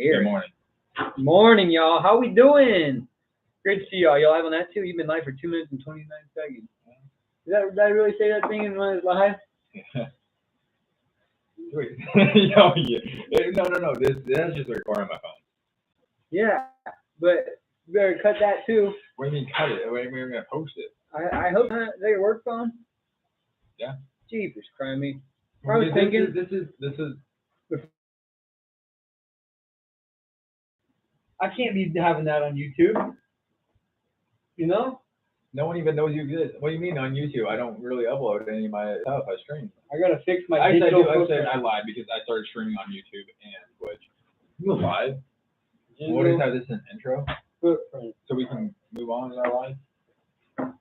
here. Good morning. Morning, y'all. How we doing? Great to see y'all. Y'all live on that too? You've been live for 2 minutes and 29 seconds. Did I really say that thing in when I was live? Wait. No. That's just a record on my phone. Yeah, but you better cut that too. What do you mean cut it? We're going to post it. I hope not. Is that your work phone? Yeah. Jeepers, crimey. I was thinking. This is. I can't be having that on YouTube. You know? No one even knows you exist. What do you mean on YouTube? I don't really upload any of my stuff. I stream. I gotta fix my I digital said I lied because I started streaming on YouTube and Twitch. You live? We'll just have this in intro footprint. so we can move on in our life.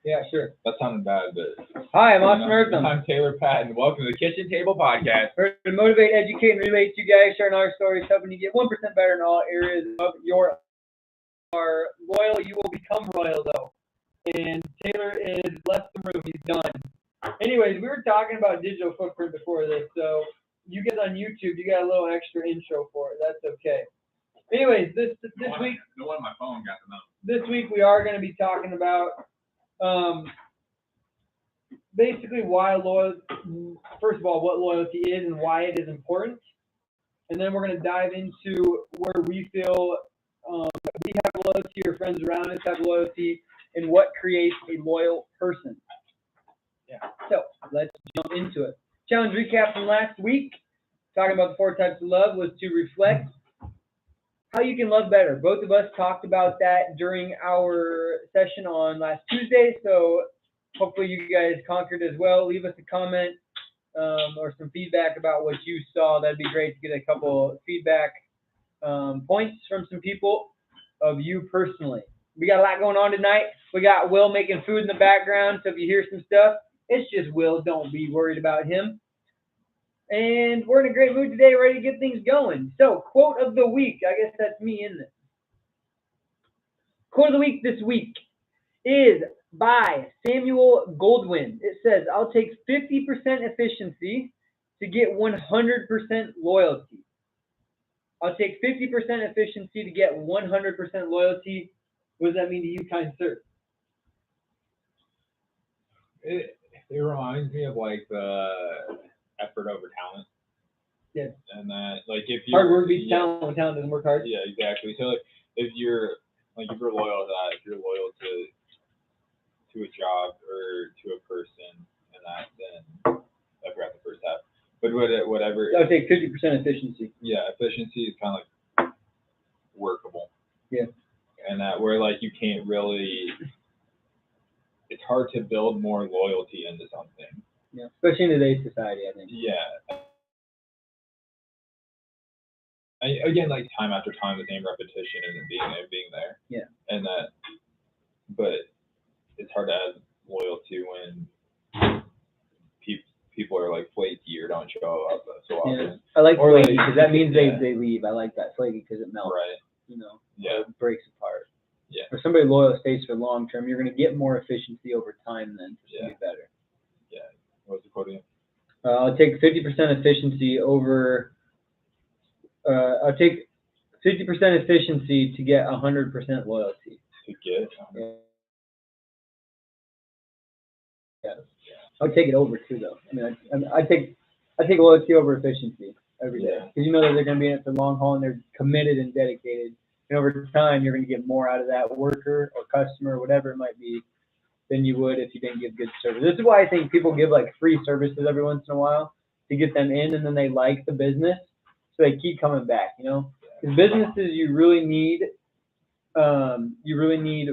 Yeah, sure. That sounded bad, but. Hi, I'm Austin Eartham. I'm Taylor Patton. Welcome to the Kitchen Table Podcast. We're to motivate, educate, and relate to you guys, sharing our stories, helping you get 1% better in all areas of your are loyal. You will become royal, though. And Taylor is left the room. He's done. Anyways, we were talking about digital footprint before this, so you guys on YouTube, you got a little extra intro for it. That's okay. Anyways, this week, the one on my phone got the number. This week we are going to be talking about basically why loyalty. First of all, what loyalty is and why it is important, and then we're going to dive into where we feel we have loyalty, or friends around us have loyalty, and what creates a loyal person. Yeah. So let's jump into it. Challenge recap from last week, talking about the 4 types of love, was to reflect how you can love better. Both of us talked about that during our session on last Tuesday, so hopefully you guys conquered as well. Leave us a comment or some feedback about what you saw. That'd be great to get a couple feedback points from some people of you personally. We got a lot going on tonight. We got Will making food in the background, so if you hear some stuff, it's just Will. Don't be worried about him. And we're in a great mood today, ready to get things going. So, quote of the week. I guess that's me, isn't it? Quote of the week this week is by Samuel Goldwyn. It says, I'll take 50% efficiency to get 100% loyalty. I'll take 50% efficiency to get 100% loyalty. What does that mean to you, kind sir? It reminds me of like the effort over talent. Yeah. And that, like, if you hard work beats talent when talent doesn't work hard. Yeah, exactly. So like, if you're loyal to that, if you're loyal to a job or to a person, and that, then I forgot the first half. But whatever. I would take 50% efficiency. Yeah, efficiency is kind of like workable. Yeah. And that where like you can't really. It's hard to build more loyalty into something. Yeah, especially in today's society, I think. Yeah. Again, like time after time, the same repetition isn't being there. Yeah. And that, but it's hard to add loyalty when people are like flaky or don't show up so often. Yeah. I like flaky because that means yeah. they leave. I like that flaky because it melts. Right. You know. Yeah. It breaks apart. Yeah. If somebody loyal stays for long term, you're going to get more efficiency over time then to be better. Yeah. What's the quote again? I'll take 50% efficiency over. I'll take 50% efficiency to get 100% loyalty. To get. Yeah. I'll take it over too, though. I mean, I take loyalty over efficiency every day because you know that they're going to be in it for the long haul and they're committed and dedicated. And over time, you're going to get more out of that worker or customer, or whatever it might be, than you would if you didn't give good service. This is why I think people give like free services every once in a while to get them in, and then they like the business, so they keep coming back. You know, because businesses you really need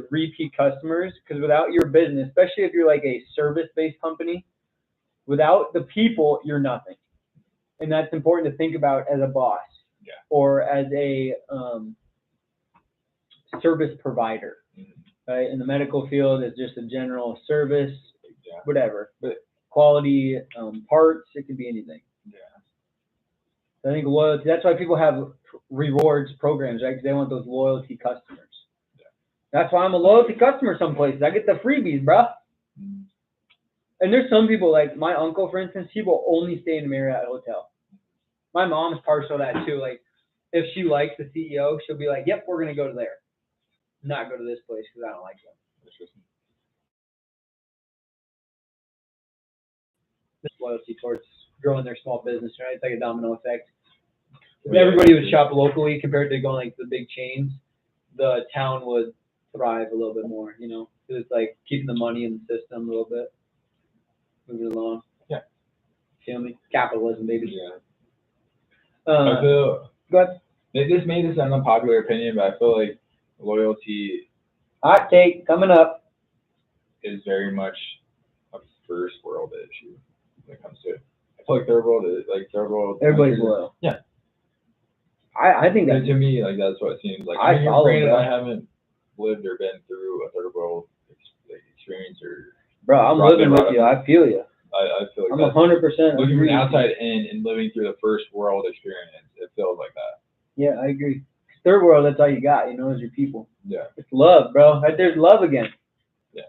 repeat customers. Because without your business, especially if you're like a service-based company, without the people, you're nothing. And that's important to think about as a boss or as a service provider, right? In the medical field, it's just a general service, whatever. But quality parts, it could be anything. Yeah. So I think loyalty. That's why people have rewards programs, right? Because they want those loyalty customers. Yeah. That's why I'm a loyalty customer. Some places I get the freebies, bro. Mm-hmm. And there's some people like my uncle, for instance. He will only stay in a Marriott hotel. My mom's partial to that too. Like, if she likes the CEO, she'll be like, "Yep, we're gonna go to there, not go to this place because I don't like them." Loyalty towards growing their small business, right? It's like a domino effect. If everybody would shop locally compared to going like the big chains, the town would thrive a little bit more, you know? Because it's like keeping the money in the system a little bit, moving along. Yeah. Feel me? Capitalism, baby. Yeah. I feel. Go ahead. This may be an unpopular opinion, but I feel like loyalty. Hot take coming up. Is very much a first world issue when it comes to it. I feel like third world. Everybody's loyal. Yeah. I think that. To me, like that's what it seems like. I follow granted, that. I haven't lived or been through a third world experience or. Bro, I'm living with you. I feel you. I feel like I'm 100%. looking from the outside in and living through the first world experience. It feels like that. Yeah, I agree. Third world, that's all you got, you know, is your people. Yeah. It's love, bro. Right there's love again. Yeah.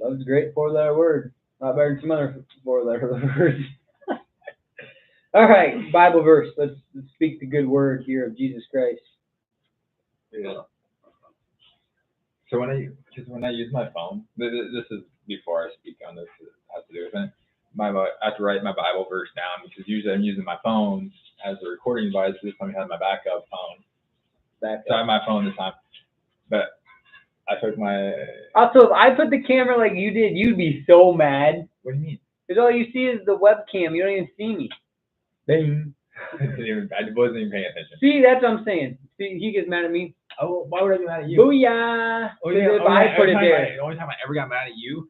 Love's a great four-letter word. Not better than some other four-letter words. All right, Bible verse. Let's speak the good word here of Jesus Christ. Yeah. So when I use my phone, this is before I speak on this. It has to do with it. I have to write my Bible verse down because usually I'm using my phone as a recording device. This time I have my backup phone. So I have my phone this time, but I took my. Also, if I put the camera like you did, you'd be so mad. What do you mean? Because all you see is the webcam. You don't even see me. Bing. I wasn't even paying attention. See, that's what I'm saying. See, he gets mad at me. Oh, why would I get mad at you? Booyah! Oh, yeah. If I put it there. The only time I ever got mad at you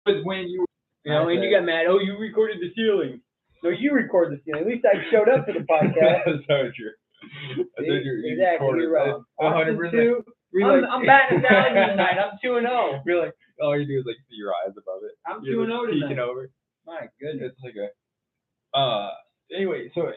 was when you. You know, and you got mad. Oh, you recorded the ceiling. No, you recorded the ceiling. At least I showed up to the podcast. That's so true. Exactly, you're wrong. 100%. I'm batting down tonight. I'm 2-0. We're like, all you do is like see your eyes above it. I'm 2-0 tonight. Peeking over. My goodness. It's like a. Anyway, so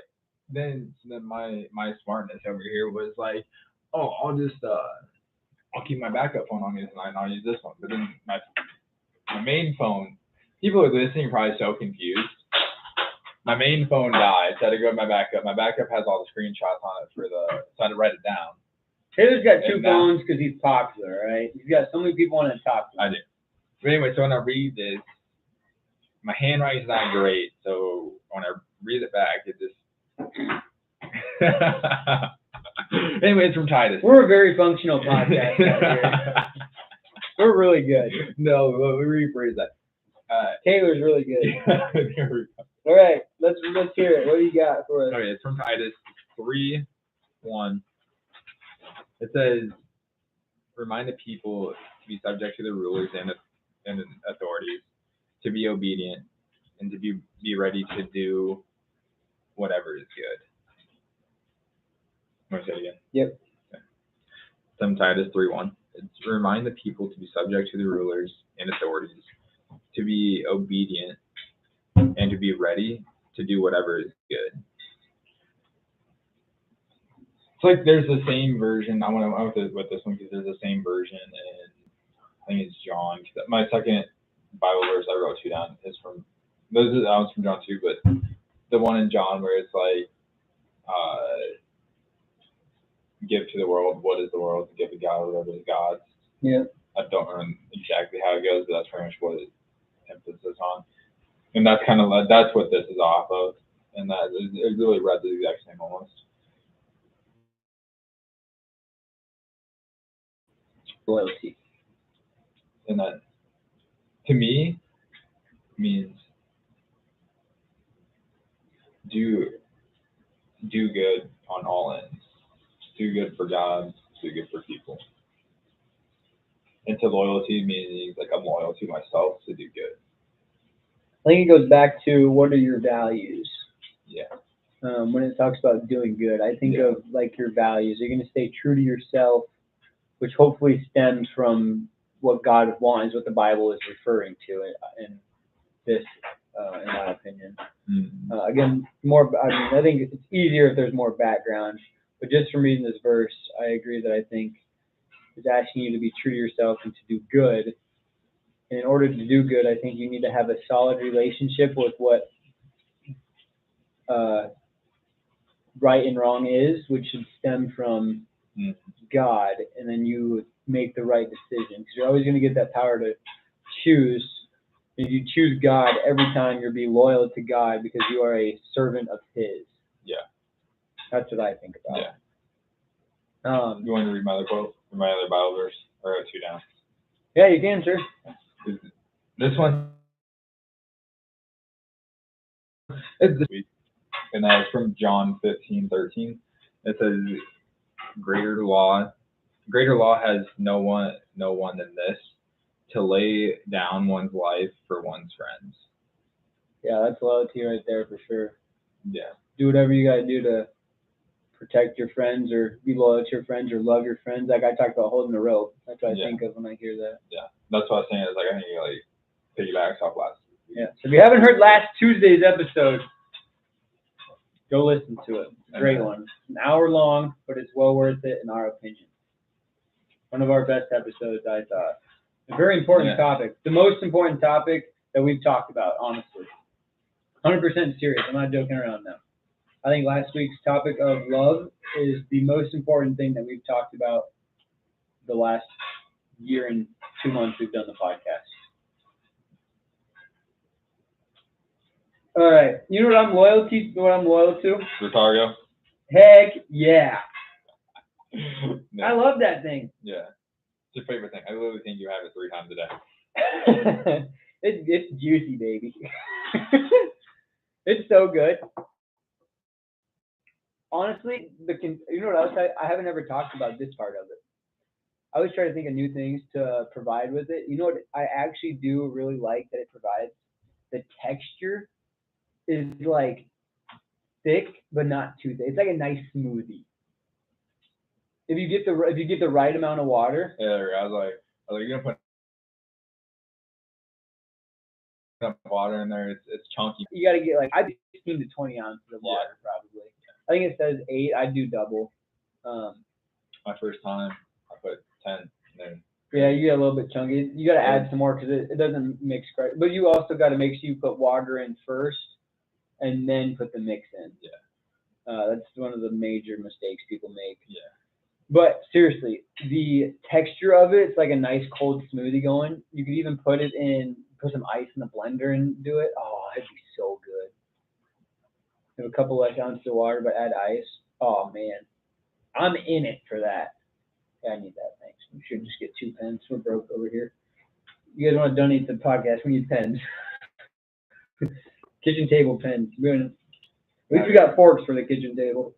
then my smartness over here was like, oh, I'll keep my backup phone on me tonight and I'll use this one. But then my main phone, people are listening probably so confused. My main phone died, so I had to go to my backup. My backup has all the screenshots on it so I had to write it down. Taylor's got two phones because he's popular, right? He's got so many people want to talk to him. I do. But anyway, so when I read this, my handwriting's not great, so when I read it back, it just. Anyway, it's from Titus. We're a very functional podcast out here. We're really good. No, we rephrase that. Taylor's really good. There we go. All right, let's hear it. What do you got for us? Okay, it's from Titus 3:1. It says, "Remind the people to be subject to the rulers and authorities, to be obedient, and to be ready to do whatever is good." Want to say it again? Yep. Okay. From Titus 3:1. It's remind the people to be subject to the rulers and authorities, to be obedient, and to be ready to do whatever is good. It's like there's the same version. I went with this one because there's the same version in, I think it's John. My second Bible verse I wrote two down is from, that was from John too, but the one in John where it's like, give to the world what is the world, give to God whatever is God's. Yeah. I don't remember exactly how it goes, but that's pretty much what it emphasis on. And that's kind of like, that's what this is off of. And that it really read the exact same almost. Loyalty. And that, to me, means do good on all ends. Do good for God, do good for people. And to loyalty meaning like I'm loyal to myself to do good. I think it goes back to what are your values? Yeah. When it talks about doing good, I think of like your values. You're going to stay true to yourself, which hopefully stems from what God wants, what the Bible is referring to in this, in my opinion. Mm-hmm. Again, I think it's easier if there's more background, but just from reading this verse, I agree that I think it's asking you to be true to yourself and to do good. And in order to do good, I think you need to have a solid relationship with what right and wrong is, which should stem from God, and then you make the right decision. Because you're always going to get that power to choose. If you choose God every time, you'll be loyal to God because you are a servant of His. Yeah. That's what I think about. Yeah. You want to read my other quote, or my other Bible verse, or I have two down? Yeah, you can, sir. This one is this week, and that is from John 15:13. It says, "Greater law has no one than this, to lay down one's life for one's friends." Yeah, that's loyalty right there for sure. Yeah. Do whatever you got to do to protect your friends, or be loyal to your friends, or love your friends. Like I talked about holding the rope. That's what I think of when I hear that. Yeah, that's what I was saying. Is like I think it like piggybacks off last week. Yeah. So if you haven't heard last Tuesday's episode, go listen to it. Great one. It's an hour long, but it's well worth it in our opinion. One of our best episodes, I thought. A very important topic. The most important topic that we've talked about, honestly. 100% serious. I'm not joking around now. I think last week's topic of love is the most important thing that we've talked about the last year and 2 months we've done the podcast. All right. You know what I'm loyal to? Ricardo. Heck yeah. No. I love that thing. Yeah. It's your favorite thing. I literally think you have it 3 times a day. It's juicy, baby. It's so good. Honestly, you know what else? I haven't ever talked about this part of it. I always try to think of new things to provide with it. You know what I actually do really like that it provides? The texture is like thick, but not too thick. It's like a nice smoothie. If you get the right amount of water. Yeah, I was like, you're gonna put water in there. It's chunky. You gotta get like 15 to 20 ounces of water probably. I think it says 8. I do double. My first time, I put 10. Then yeah, you get a little bit chunky. You gotta add some more because it doesn't mix right. But you also gotta make sure you put water in first, and then put the mix in. Yeah. That's one of the major mistakes people make. Yeah. But seriously, the texture of it's like a nice cold smoothie going. You could even put some ice in the blender and do it. Oh, it'd be so good. Have a couple less ounces of water, but add ice. Oh man, I'm in it for that. Yeah, I need that. Thanks. We should just get 2 pens. We're broke over here. You guys want to donate to the podcast? We need pens. Kitchen table pens. At least we got forks for the kitchen table.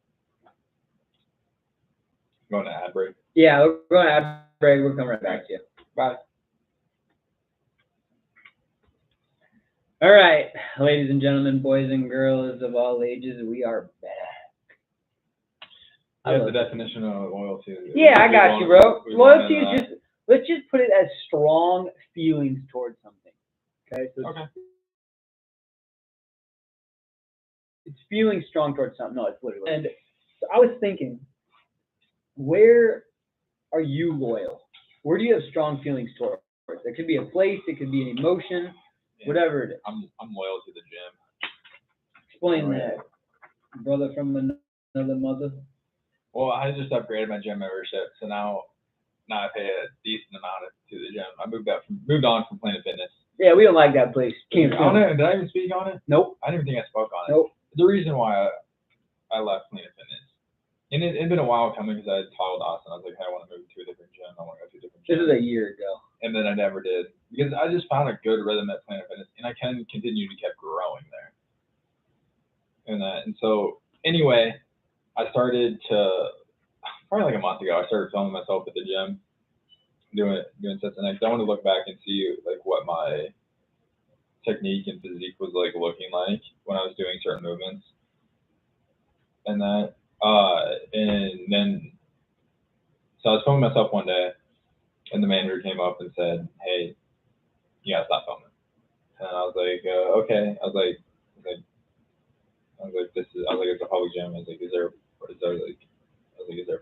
Going to ad break. Yeah, we're going to ad break. We'll come right back to you. Bye. All right, ladies and gentlemen, boys and girls of all ages, we are back. Yeah, the definition of loyalty. Yeah, I got you, bro. Loyalty is let's just put it as strong feelings towards something. Okay? So it's feeling strong towards something. No, it's literally. And so I was thinking, where are you loyal? Where do you have strong feelings towards? It could be a place, it could be an emotion, whatever it is. I'm loyal to the gym. Explain that, brother from another mother. Well, I just upgraded my gym membership, so now I pay a decent amount to the gym. I moved on from Planet Fitness. Yeah, we don't like that place. Did I even speak on it? Nope. I didn't even think I spoke on it. Nope. The reason why I left Planet Fitness, and it had been a while coming because I had told Austin, I was like, hey, I want to move to a different gym. I want to go to a different gym. This is a year ago. And then I never did because I just found a good rhythm at Planet Fitness, and I can continue to keep growing there. And so anyway, I started to probably like a month ago. I started filming myself at the gym, doing sets and next. I want to look back and see like what my technique and physique was like looking like when I was doing certain movements, and then so I was filming myself one day, and the manager came up and said, "Hey, you gotta stop filming." And I was like, "Okay." I was like, it's a public gym. I was like, is there a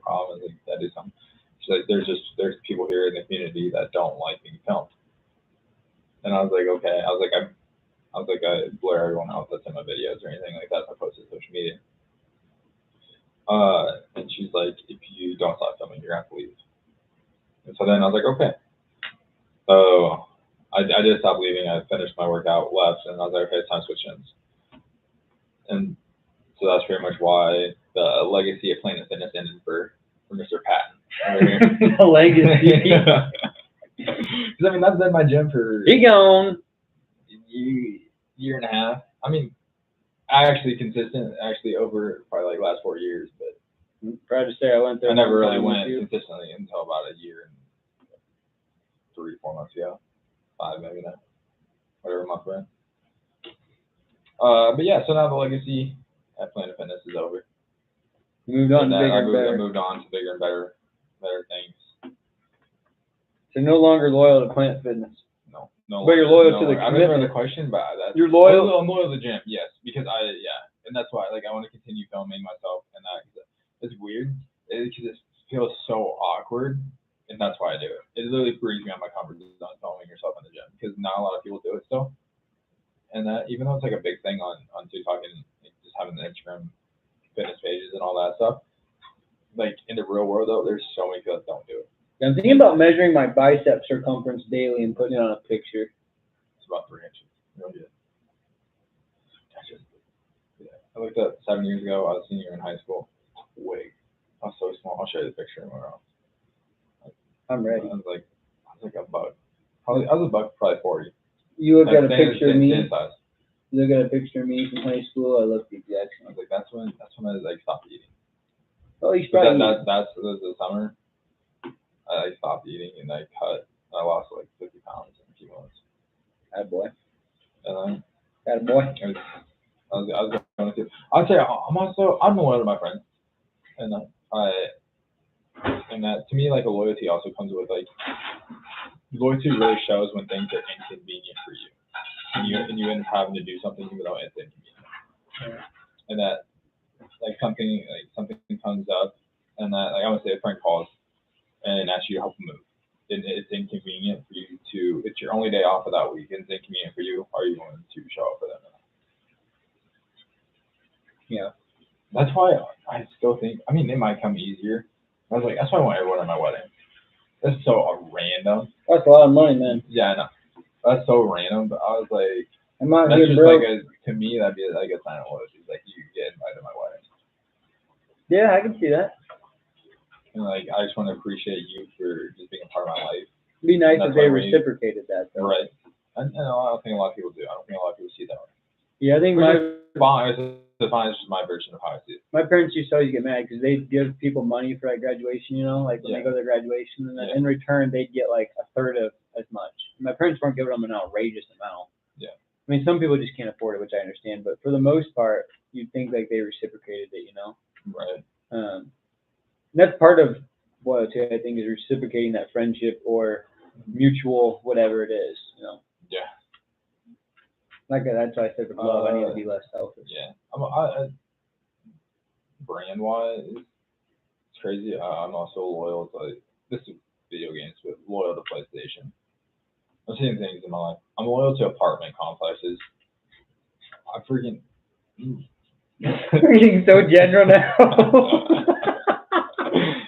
problem? I was like, that is something. She's like, there's people here in the community that don't like being filmed. And I was like, okay. I blur everyone out that's in my videos or anything like that. I posted social And she's like, if you don't stop filming, you're gonna have to leave. And so then I was like, okay. So I did stop leaving. I finished my workout, left, and I was like, okay, it's time to switch ends. And so that's pretty much why the legacy of Planet Fitness ended for Mr. Patton. The legacy. Because I mean, that's been my gym for He gone. year and a half. I mean, actually consistent, over probably like last 4 years, but Proud to say I went there. I never really went consistently until about a year and 3-4 months ago, 5 maybe now, whatever month we're in. But yeah, so now the legacy at Planet Fitness is over. Moved on to bigger and I better. moved on to bigger and better things. So no longer loyal to Planet Fitness. No. But you're loyal to the I commitment. remember the question, but that's You're loyal. I'm loyal to the gym, yes, because and that's why I want to continue filming myself, and that it's weird because it feels so awkward, and that's why I do it. It literally brings me out my comfort zone filming yourself in the gym because not a lot of people do it still, and that even though it's like a big thing on TikTok and just having the Instagram fitness pages and all that stuff, like in the real world though, there's so many people that don't do it. I'm thinking about measuring my bicep circumference daily and putting it on a picture. It's about 3 inches. Really good. I looked up 7 years ago. I was a senior in high school. Wait, I was so small. I'll show you the picture tomorrow. I'm ready. I was like a buck. I was a buck, probably 40. You look at a picture of me. Size. You look at a picture of me from high school. I look the exact same. I was like, that's when I like stopped eating. Oh, you should probably. That's the summer. I stopped eating and I cut. I lost like 50 pounds in a few months. Attaboy. And Attaboy. I was going to. I'd say I'm loyal to my friends, and that to me like a loyalty also comes with like loyalty really shows when things are inconvenient for you, and you end up having to do something even though it's inconvenient, and that like something comes up, and that like I would say a friend calls and asks you to help move. And it's inconvenient for you to. It's your only day off of that week, and it's inconvenient for you. Are you going to show up for them? Yeah. That's why I still think. I mean, it might come easier. I was like, that's why I want everyone at my wedding. That's so random. That's a lot of money, man. Yeah, I know. That's so random. But I was like, that's just broke. Like to me, that'd be like a sign of loyalty. Like you get invited to my wedding. Yeah, I can see that. And like, I just want to appreciate you for just being a part of my life. It'd be nice if they reciprocated that, though. Right. And I don't think a lot of people do. I don't think a lot of people see that way. Yeah, I think it's just my version of how I see it. My parents used to always get mad because they'd give people money for like graduation, like when they go to their graduation, and then in return they'd get like a third of as much. My parents weren't giving them an outrageous amount. Yeah. I mean, some people just can't afford it, which I understand, but for the most part, you'd think like they reciprocated it, Right. That's part of loyalty, I think, is reciprocating that friendship or mutual whatever it is, Yeah. Like that's why I said with love, I need to be less selfish. Yeah. Brand wise, it's crazy. I'm also loyal to this is video games, but loyal to PlayStation. I've seen things in my life. I'm loyal to apartment complexes. I freaking. We're getting so general now.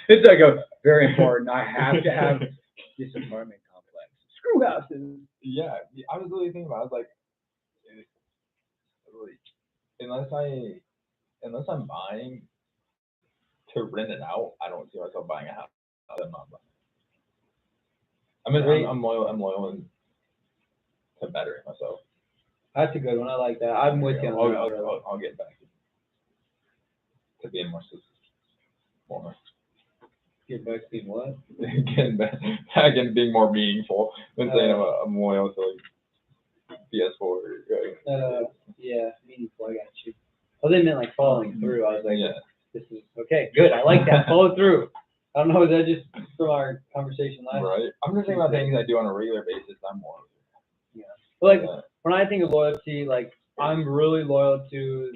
It's like a very important. I have to have this apartment complex. Screw houses. Yeah, I was really thinking about it. I was like, unless I'm buying to rent it out, I don't see myself buying a house. I'm not buying. I mean, I'm loyal to bettering myself. That's a good one. I like that. I'm with you. I'll get back to being more. Get back to being what? Getting back and being more meaningful than saying I'm loyal to like PS4. Right? Yeah, meaningful. I got you. Oh, they meant like following through. I was like, this is okay. Good. I like that. Follow through. I don't know. Is that just from our conversation last? Right. I'm just thinking about things I do on a regular basis. I'm more. Yeah. But like when I think of loyalty, like I'm really loyal to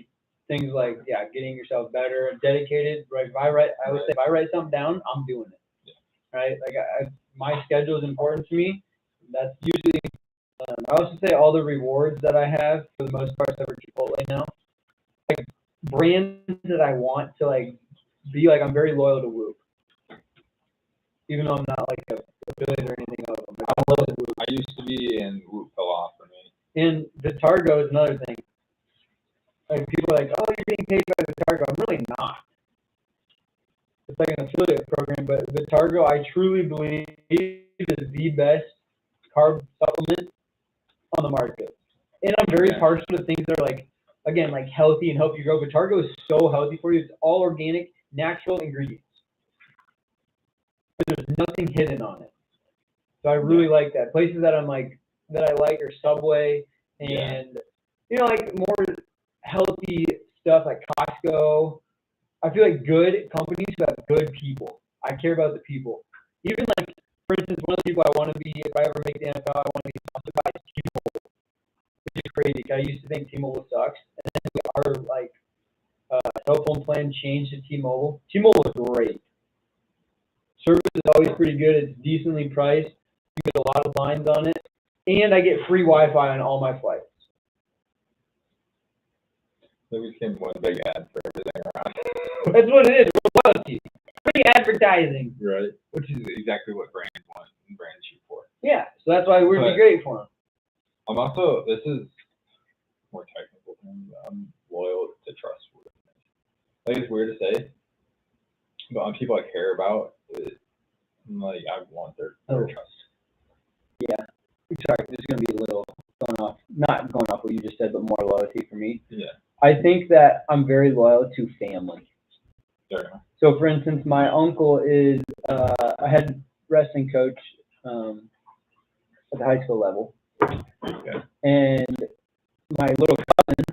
things like getting yourself better, dedicated. Right. I would say if I write something down, I'm doing it. Yeah. Right. Like my schedule is important to me. That's usually. I also say all the rewards that I have for the most part, except for Chipotle now. Like brands that I want to like be like I'm very loyal to Whoop, even though I'm not like a affiliate or anything of them. Like, I love Whoop. I used to be, and Whoop fell off for me. And Vitargo is another thing. Like people are like, oh, you're getting paid by Vitargo. I'm really not. It's like an affiliate program, but Vitargo, I truly believe, is the best carb supplement on the market. And I'm very partial to things that are like, again, like healthy and help you grow. Vitargo is so healthy for you. It's all organic, natural ingredients. There's nothing hidden on it. So I really like that. Places that I like are Subway and you know, like more healthy stuff like Costco. I feel like good companies who have good people. I care about the people. Even like, for instance, one of the people I want to be, if I ever make the NFL, I want to be sponsored by is T-Mobile, which is crazy. I used to think T-Mobile sucks, and then our like cell phone plan changed to T-Mobile. T-Mobile is great. Service is always pretty good. It's decently priced. You get a lot of lines on it, and I get free Wi-Fi on all my flights. So we became one big ad for everything around. That's what it is. Loyalty. Free advertising. Right. Which is exactly what brands want and brands shoot for. Yeah. So that's why we'd be great for them. I'm also, this is more technical thing, I'm loyal to trustworthiness. Like, it's weird to say, but on people I care about, like, I want their trust. Yeah. Sorry, this is going to be a little not going off what you just said, but more loyalty for me. Yeah. I think that I'm very loyal to family. Sure. So, for instance, my uncle is a head wrestling coach at the high school level. Okay. And my little cousin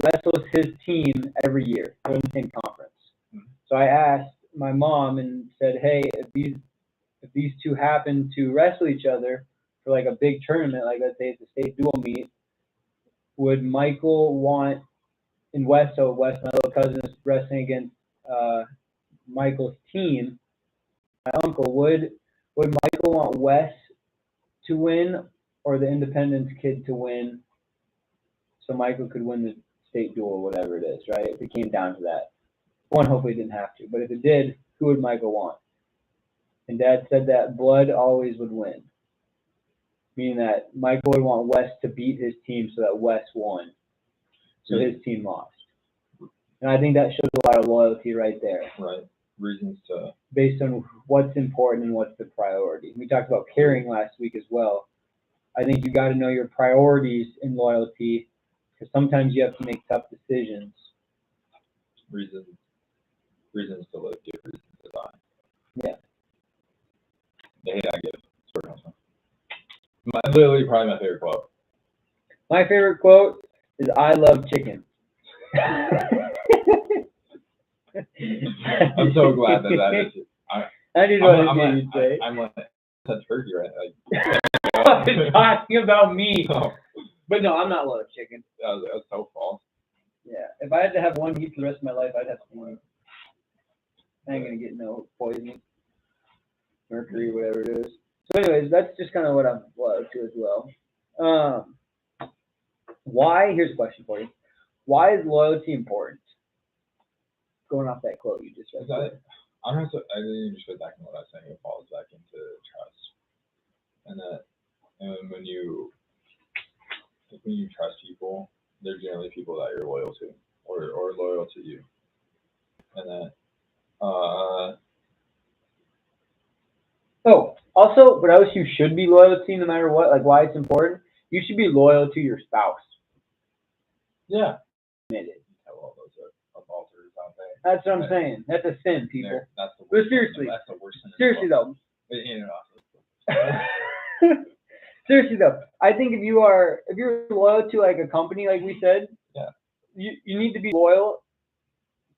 wrestles his team every year. They're in the same conference. Mm-hmm. So I asked my mom and said, hey, if these two happen to wrestle each other for like a big tournament, like let's say it's a state dual meet, would Michael want in West, my little cousin is wrestling against Michael's team, my uncle, would Michael want Wes to win or the Independence kid to win so Michael could win the state duel or whatever it is, right? If it came down to that. One, hopefully it didn't have to, but if it did, who would Michael want? And Dad said that blood always would win, meaning that Michael would want Wes to beat his team so that Wes won, so his team lost. And I think that shows a lot of loyalty right there. Right. Reasons to. Based on what's important and what's the priority. We talked about caring last week as well. I think you got to know your priorities in loyalty because sometimes you have to make tough decisions. Reasons to live, give reasons to die. Yeah. The hate I give. Literally, probably my favorite quote. My favorite quote is "I love chicken." I'm so glad that is. That is what you say. I'm like that's turkey, right? Like, I'm talking about me. Oh. But no, I'm not low chicken. That was so false. Yeah, if I had to have one meat for the rest of my life, I'd have one. I ain't gonna get no poison, mercury, whatever it is. So, anyways, that's just kind of what I'm loyal to as well. Why? Here's a question for you. Why is loyalty important? Going off that quote you just read. I didn't just go back to what I was saying. It falls back into trust, and when you trust people, they're generally people that you're loyal to, or loyal to you, and that. Also, what else you should be loyal to, no matter what, like why it's important. You should be loyal to your spouse. Yeah. Admitted. All those adulterers out there. That's what I'm saying. That's a sin, people. That's the worst. But seriously. That's the worst sin. Seriously though. You know. Seriously though, I think if you're loyal to like a company, like we said, yeah, you need to be loyal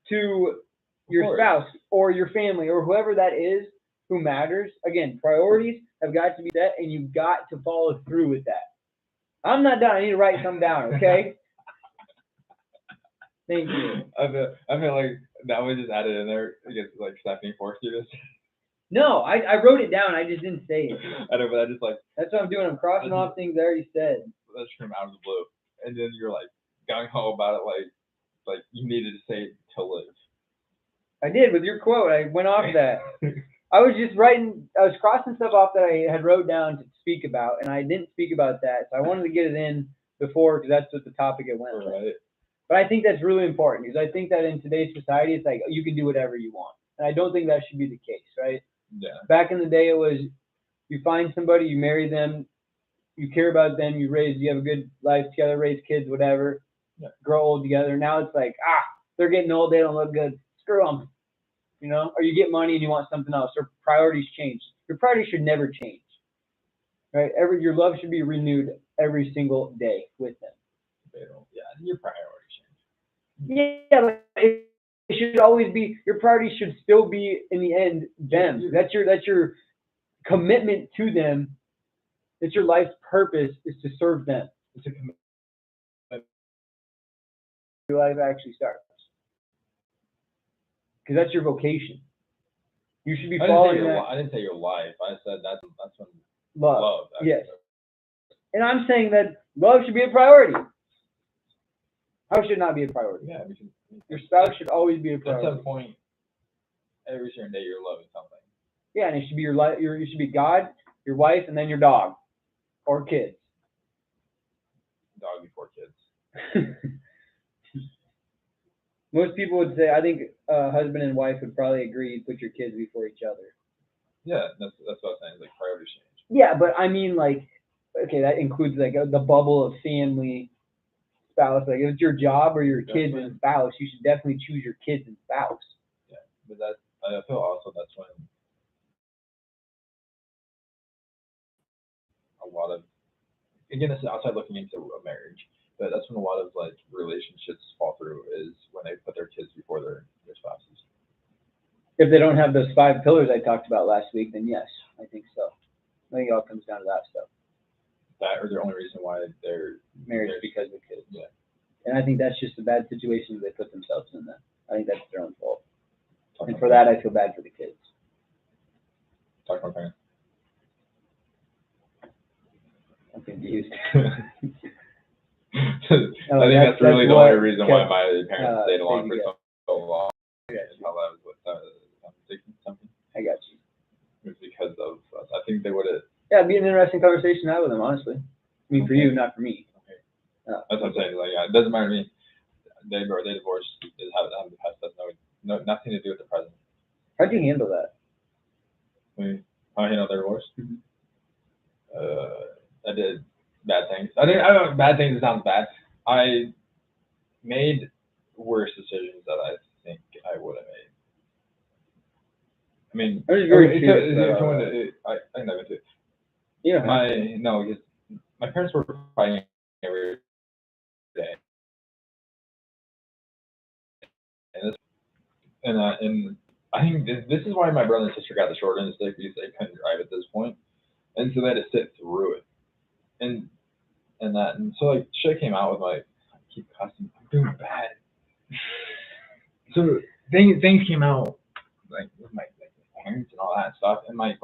to your spouse or your family or whoever that is who matters. Again, priorities have got to be set, and you've got to follow through with that. I'm not done. I need to write some down. Okay. Thank you. I feel like that was just added in there because like Stephanie forced you to. No, I wrote it down. I just didn't say it. I know, but I just like. That's what I'm doing. I'm crossing off things I already said. That's from out of the blue, and then you're like gung ho about it, like you needed to say it to live. I did with your quote. I went off that. I was just writing. I was crossing stuff off that I had wrote down to speak about, and I didn't speak about that. So I wanted to get it in before because that's what the topic it went with. Right. But I think that's really important because I think that in today's society, it's like you can do whatever you want, and I don't think that should be the case, right? Yeah. Back in the day, it was you find somebody, you marry them, you care about them, you have a good life together, raise kids, whatever, grow old together. Now it's like, they're getting old, they don't look good, screw them, or you get money and you want something else, or priorities change. Your priorities should never change, right? Your love should be renewed every single day with them. Your priorities change. Yeah, but it should always be, your priorities should still be, in the end, them. That's your commitment to them. It's your life's purpose is to serve them. It's a commitment. Your life actually starts. Because that's your vocation. You should be following that. I didn't say your life. I said that's when love yes. And I'm saying that love should be a priority. How should it not be a priority? Yeah, your spouse should always be a priority. At some point, every certain day, you're loving something. Yeah, and it should be you should be God, your wife, and then your dog, or kids. Dog before kids. Most people would say, I think husband and wife would probably agree, put your kids before each other. Yeah, that's what I'm saying, like priority change. Yeah, but I mean, like, okay, that includes like the bubble of family, spouse. Like, if it's your job or your kids and spouse, you should definitely choose your kids and spouse. Yeah, but I feel also that's when a lot of, again, this is outside looking into a marriage, but that's when a lot of like relationships fall through is when they put their kids before their spouses. If they don't have those 5 pillars I talked about last week, then yes, I think so. I think it all comes down to that stuff. That or the only reason why they're married because of kids. Yeah. And I think that's just a bad situation they put themselves in. That I think that's their own fault. And for that, I feel bad for the kids. Talk about parents. I'm confused. I think that's really the only reason why my parents stayed along for so long. How that was something. I got you. It was because of us. I think they would have. Yeah, it'd be an interesting conversation to have with them, honestly. I mean, for you, not for me. Okay. That's what I'm saying. Like, it doesn't matter to me. They divorced. They have the past. That's nothing to do with the present. How'd you handle that? How I handled their divorce? I did bad things. I don't know. Bad things. It sounds bad. I made worse decisions that I think I would have made. I mean, I was very curious. I think that went to. Yeah. Because my parents were fighting every day, and I think this is why my brother and sister got the short end of the stick, because they couldn't drive at this point, and so they had to sit through it, and so like shit came out with my keep cussing, I'm doing bad. So things came out like with my parents and all that stuff, and my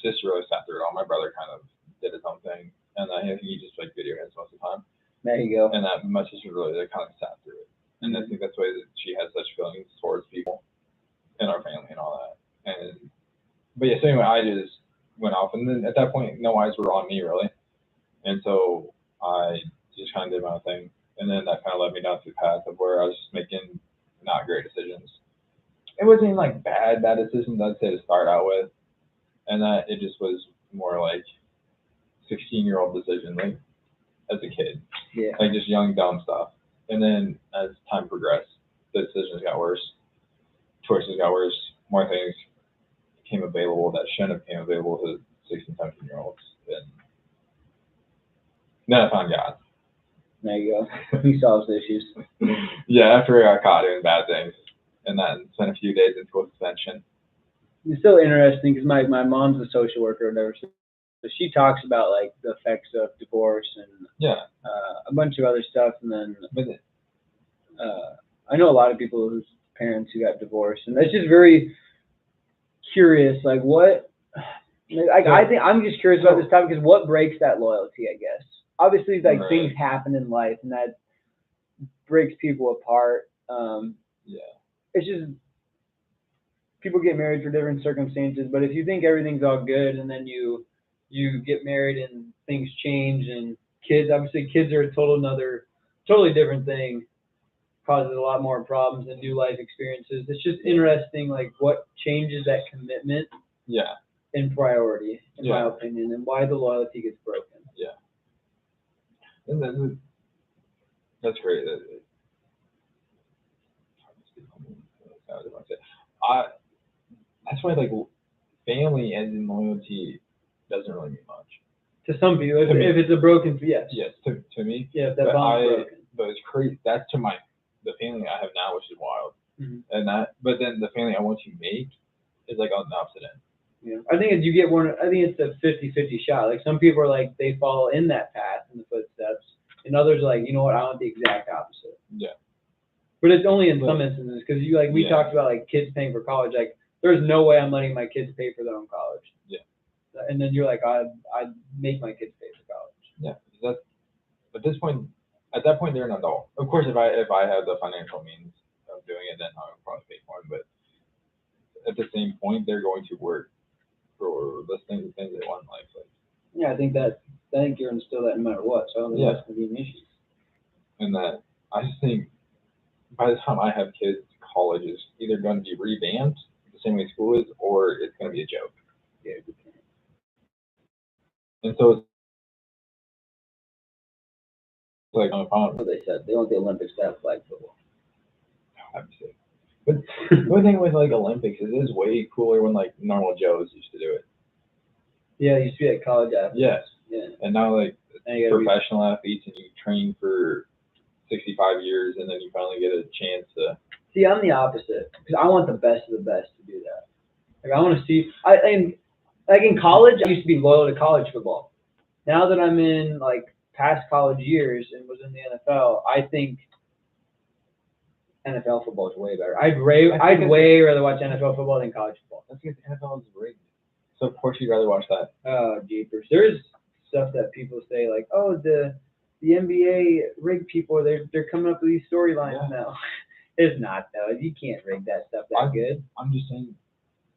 sister really sat through it all. My brother kind of did his own thing, and I think he just like video games most of the time. There you go. And my sister really kind of sat through it, and I think that's why that she has such feelings towards people in our family and all that. But yeah, so anyway, I just went off, and then at that point, no eyes were on me really, and so I just kind of did my own thing, and then that kind of led me down the path of where I was just making not great decisions. It wasn't even like bad decisions, I'd say, to start out with, and that it just was more like 16-year-old decision, like as a kid, like just young dumb stuff. And then as time progressed, the decisions got worse, choices got worse, more things became available that shouldn't have became available to 16, 17-year-olds. And then I found God. There you go. He solves issues. Yeah, after I got caught doing bad things, and then spent a few days in school suspension. It's so interesting because my mom's a social worker or whatever, so she talks about like the effects of divorce and a bunch of other stuff. And then I know a lot of people whose parents who got divorced, and it's just very curious. Like what? I think I'm just curious about this topic because what breaks that loyalty? I guess obviously like things happen in life and that breaks people apart. It's just people get married for different circumstances, but if you think everything's all good and then you get married and things change and kids, obviously kids are a totally different thing, causes a lot more problems and new life experiences. It's just interesting, like what changes that commitment and priority, in my opinion, and why the loyalty gets broken. Yeah. And then that's great. That's why like family and in loyalty doesn't really mean much. To some people, if it's a broken, yes. Yes, to me. Yeah, if that bond's broken. But it's crazy. That's the family I have now, which is wild. Mm-hmm. But then the family I want to make is like on the opposite end. Yeah, I think you get one. I think it's a 50-50 shot. Like some people are like they follow in that path in the footsteps, and others are like, you know what, I want the exact opposite. Yeah. But it's only in some instances because we talked about like kids paying for college. Like there's no way I'm letting my kids pay for their own college. Yeah. And then you're like, I make my kids pay for college. Yeah. At that point they're an adult. Of course, if I have the financial means of doing it, then I would probably pay for it. But at the same point, they're going to work for the things they want in life. Like, yeah, I think you're instill that no matter what. So I don't think that's going to be an issue. And that I just think by the time I have kids, college is either going to be revamped the same way school is, or it's going to be a joke. Yeah. And so it's like on a phone. What they said, they want the Olympics to have flag football. But the only thing with like Olympics is it is way cooler when like normal Joes used to do it. Yeah, it used to be at college athletes. Yes. Yeah. And now like professional athletes, and you train for 65 years, and then you finally get a chance to. See, I'm the opposite because I want the best of the best to do that. Like I want to see. Like in college, I used to be loyal to college football. Now that I'm in like past college years and was in the NFL, I think NFL football is way better. I'd way rather watch NFL football than college football. That's because NFL is rigged. So of course you'd rather watch that. Oh, jeepers! There's stuff that people say like, oh, the NBA rigged people. They're coming up with these storylines now. It's not though. You can't rig that stuff that good. I'm just saying.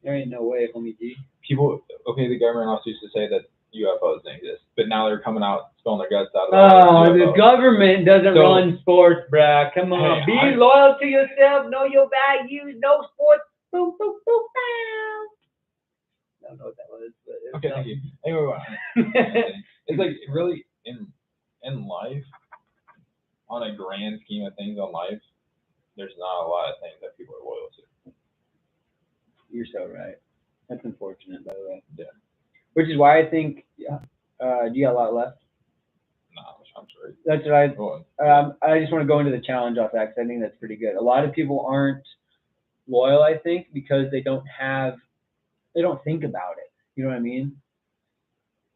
There ain't no way, homie G. The government also used to say that UFOs didn't exist, but now they're coming out spilling their guts out about the government doesn't run sports, bruh. Come on, be loyal to yourself, know your values, know sports. Boom, boom, boom, boom. I don't know what that was, but okay, thank you. Anyway, it's like really in life, on a grand scheme of things on life, there's not a lot of things that people are loyal to. You're so right. That's unfortunate, by the way. Yeah. Which is why I think, do you got a lot left? No, I'm sorry. That's what I just want to go into the challenge off that because I think that's pretty good. A lot of people aren't loyal, I think, because they don't think about it. You know what I mean?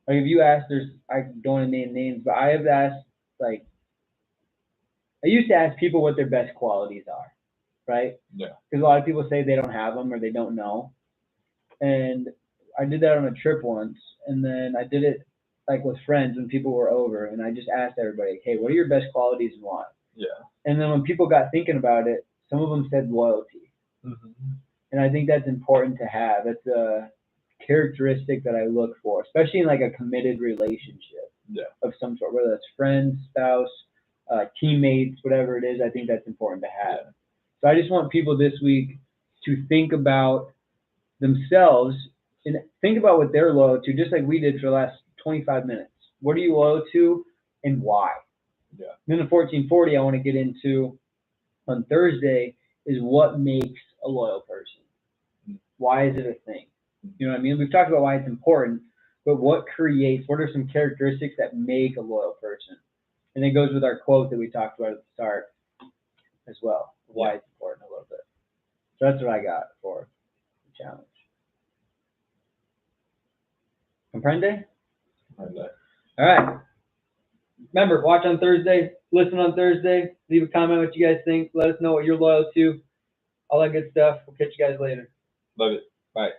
Like if you ask, I don't want to name names, but I have asked, like, I used to ask people what their best qualities are, right? Yeah. Because a lot of people say they don't have them or they don't know. And I did that on a trip once, and then I did it like with friends when people were over, and I just asked everybody, hey, what are your best qualities and why? Yeah. And then when people got thinking about it, some of them said loyalty. Mm-hmm. And I think that's important to have. It's a characteristic that I look for, especially in like a committed relationship of some sort, whether that's friends, spouse, teammates, whatever it is. I think that's important to have. Yeah. So I just want people this week to think about themselves and think about what they're loyal to, just like we did for the last 25 minutes. What are you loyal to and why? Yeah. And then the 1440 I want to get into on Thursday is what makes a loyal person. Why is it a thing? You know what I mean? We've talked about why it's important, but what are some characteristics that make a loyal person? And it goes with our quote that we talked about at the start as well, why it's important a little bit. So that's what I got for the challenge. Comprende? All right. Remember, watch on Thursday, listen on Thursday, leave a comment what you guys think. Let us know what you're loyal to. All that good stuff. We'll catch you guys later. Love it. Bye.